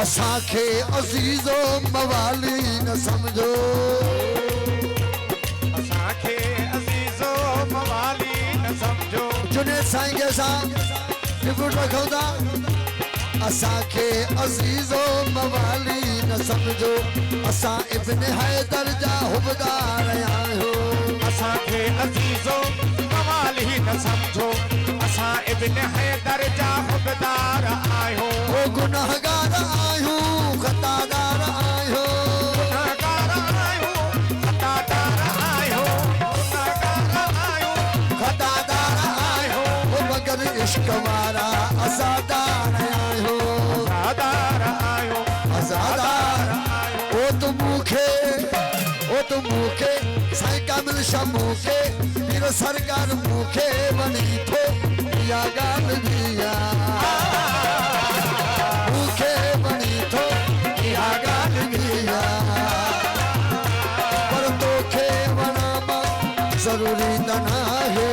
असांखे अज़ीज़ो मवाली न समझो असांखे अज़ीज़ो मवाली न समझो जुनेद साईं के साथ रिपोर्ट रखो था असांखे अज़ीज़ो मवाली न समझो असां इब्न हैदर जा हुबदार आहियूं असांखे अज़ीज़ो मवाली न समझो असां इब्न हैदर जा हुबदार आहियूं ओ गुनाहगार आहियूं खतादार आहियूं गुनाहगार आहियूं खतादार आहियूं गुनाहगार आहियूं खतादार आहियूं ओ मगर इश्क वारा अज़ादार आहियूं आज़ादार आहियूं अज़ादार ओ तू मूंखे साईं कामिल शाह मूंखे पीर सरकार मूंखे वणी थो इहा ॻाल्हि बि मूंखे वणी थो इहा ॻाल्हि बि पर तोखे वणा मां ज़रूरी त नाहे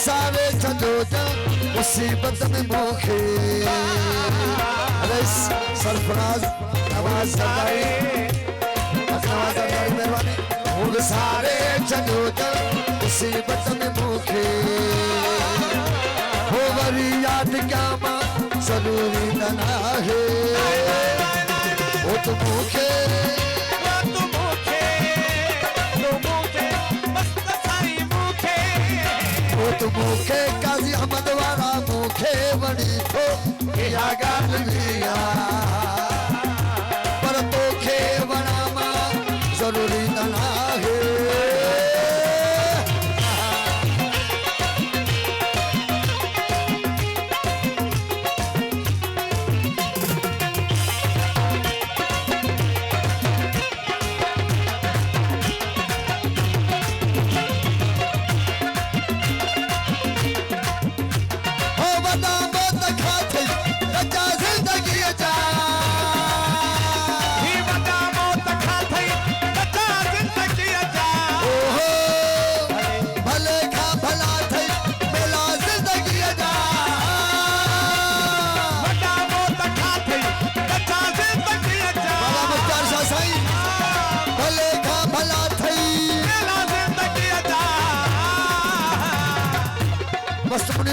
सारे छो मुसीबत में मूंखे सरफराज नवाज सरदारी मेहरबानी सारे छो मुसीबत में मूंखे हो वरी याद क्या मां ज़रूरी न आहे हो तू मूंखे तू मूंखे काज़ी अहमद वारा मूंखे वणी थो इहा ॻाल्हि बि पर तोखे वणा मां ज़रूरी न आहे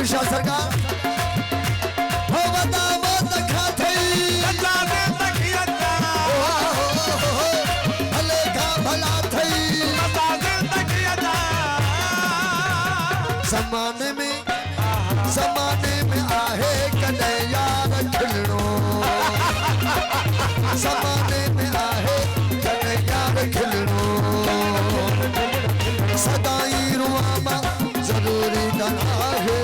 शाह सरकार हो बता मत खाथई भले खा भला थई ज़माने में आहे कॾहिं यार खिलणो ज़माने में आहे कॾहिं यार खिलणो सदाई रुआ मां ज़रूरी न आहे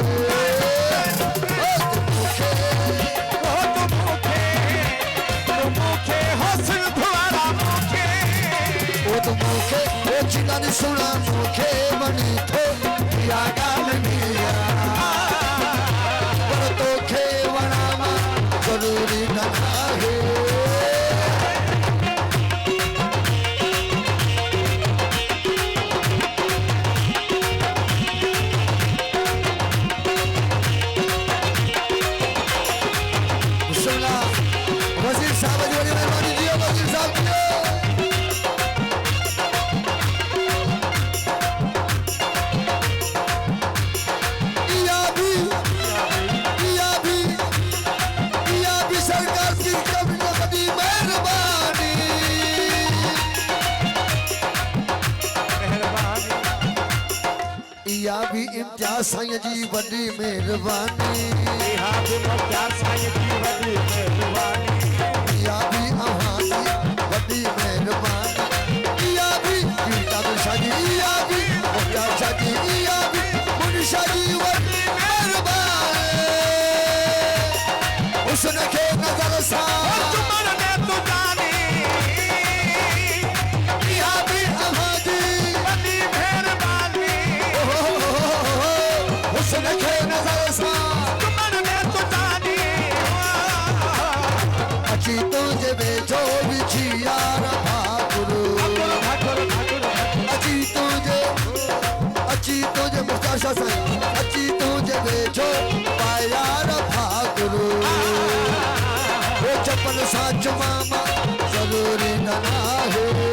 तो मूंखे चिंता नहीं सुना मूंखे वणी थो इहा ॻाल्हि बि पर तोखे वणा मां ज़रूरी न आहे वज़ीर साहब जी वॾी महिरबानी जी वज़ीर साहब जी बि इम्तियाज़ साईं जी वॾी महिरबानी इहा बि मुख्तार साईं जी वॾी महिरबानी इहा बि अव्हां जी वॾी महिरबानी इहा बि कीर्तन शाह जी इहा बि मुख्तार शाह जी इहा बि मुंशी शाह जी वॾी महिरबानी हुस्न खे नज़र सां चुमण ने तू जानी इहा बि अव्हां जी वॾी महिरबानी हुस्न खे नज़र सां चुमण ने तू जानी अची तुंहिंजे वेझो विझी यार भाकुर अची तुंहिंजे मुख्तार शाह साईं अची तुंहिंजे वेझो पायार भाकुर वो चपल सां चुमां ज़रूरी न आहे